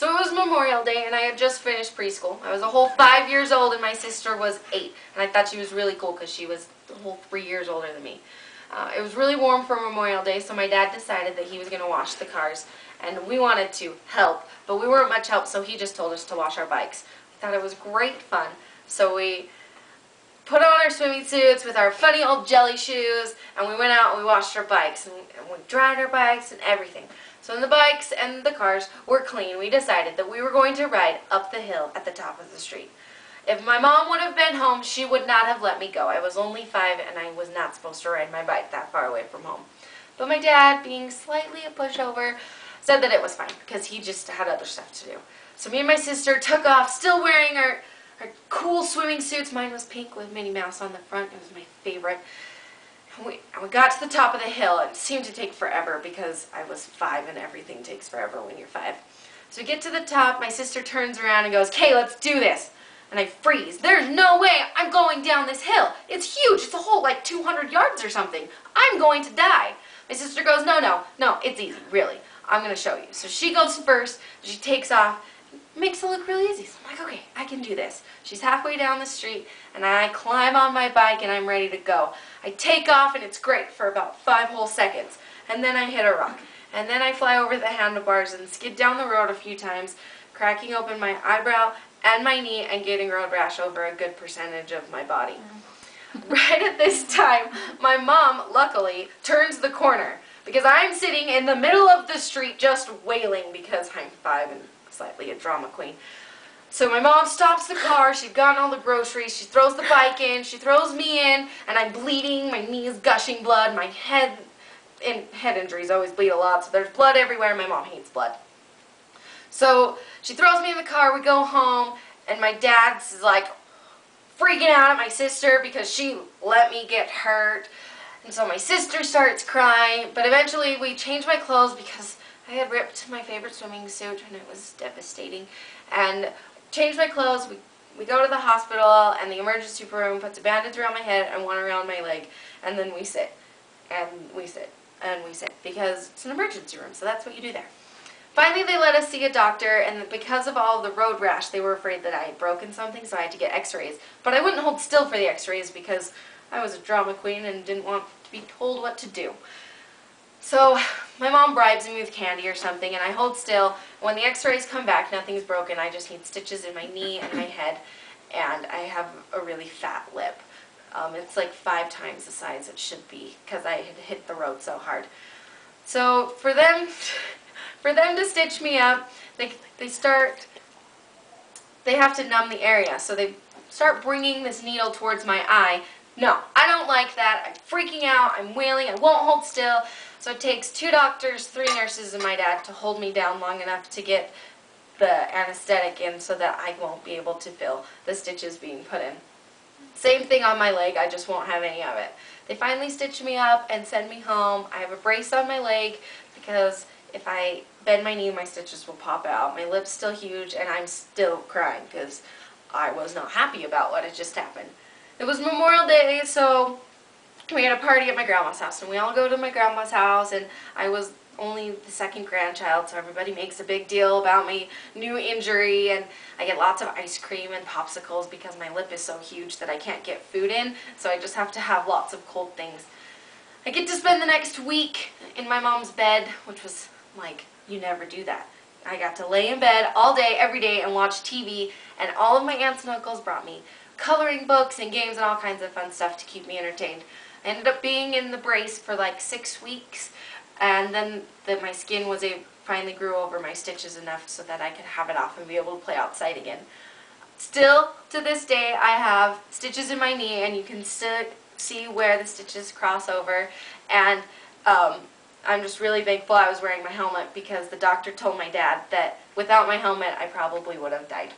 So it was Memorial Day, and I had just finished preschool. I was a whole 5 years old, and my sister was 8. And I thought she was really cool because she was a whole 3 years older than me. It was really warm for Memorial Day, so my dad decided that he was going to wash the cars. And we wanted to help, but we weren't much help, so he just told us to wash our bikes. We thought it was great fun. So we put on our swimming suits with our funny old jelly shoes, and we went out and we washed our bikes, and we dried our bikes and everything. So when the bikes and the cars were clean, we decided that we were going to ride up the hill at the top of the street. If my mom would have been home, she would not have let me go. I was only 5 and I was not supposed to ride my bike that far away from home. But my dad, being slightly a pushover, said that it was fine because he just had other stuff to do. So me and my sister took off, still wearing our cool swimming suits. Mine was pink with Minnie Mouse on the front. It was my favorite. And we got to the top of the hill. It seemed to take forever because I was 5 and everything takes forever when you're 5. So we get to the top. My sister turns around and goes, "Okay, let's do this." And I freeze. There's no way I'm going down this hill. It's huge. It's a whole like 200 yards or something. I'm going to die. My sister goes, no, it's easy, really. I'm going to show you. So she goes first. She takes off. Makes it look really easy. So I'm like, okay, I can do this. She's halfway down the street, and I climb on my bike, and I'm ready to go. I take off, and it's great for about 5 whole seconds. And then I hit a rock. And then I fly over the handlebars and skid down the road a few times, cracking open my eyebrow and my knee and getting road rash over a good percentage of my body. Right at this time, my mom, luckily, turns the corner because I'm sitting in the middle of the street just wailing because I'm 5 and slightly a drama queen. So my mom stops the car, she'd gotten all the groceries, she throws the bike in, she throws me in, and I'm bleeding, my knee is gushing blood, my head injuries always bleed a lot, so there's blood everywhere, my mom hates blood. So she throws me in the car, we go home, and my dad's like freaking out at my sister because she let me get hurt. And so my sister starts crying, but eventually we change my clothes because I had ripped my favorite swimming suit and it was devastating. And change my clothes, we go to the hospital, and the emergency room puts a bandage around my head and one around my leg, and then we sit, and we sit, and we sit, because it's an emergency room, so that's what you do there. Finally, they let us see a doctor, and because of all the road rash, they were afraid that I had broken something, so I had to get x-rays. But I wouldn't hold still for the x-rays because I was a drama queen and didn't want to be told what to do. So my mom bribes me with candy or something, and I hold still. When the x-rays come back, nothing's broken. I just need stitches in my knee and my head, and I have a really fat lip. It's like 5 times the size it should be because I had hit the road so hard. So for them to stitch me up, they have to numb the area. So they start bringing this needle towards my eye. No, I don't like that. I'm freaking out. I'm wailing. I won't hold still. So it takes 2 doctors, 3 nurses, and my dad to hold me down long enough to get the anesthetic in so that I won't be able to feel the stitches being put in. Same thing on my leg. I just won't have any of it. They finally stitch me up and send me home. I have a brace on my leg because if I bend my knee, my stitches will pop out. My lip's still huge, and I'm still crying because I was not happy about what had just happened. It was Memorial Day, so we had a party at my grandma's house, and we all go to my grandma's house, and I was only the 2nd grandchild, so everybody makes a big deal about my new injury, and I get lots of ice cream and popsicles because my lip is so huge that I can't get food in, so I just have to have lots of cold things. I get to spend the next week in my mom's bed, which was like, you never do that. I got to lay in bed all day, every day, and watch TV, and all of my aunts and uncles brought me coloring books and games and all kinds of fun stuff to keep me entertained. I ended up being in the brace for like 6 weeks, and then my skin finally grew over my stitches enough so that I could have it off and be able to play outside again. Still, to this day, I have stitches in my knee, and you can still see where the stitches cross over, and I'm just really thankful I was wearing my helmet because the doctor told my dad that without my helmet I probably would have died.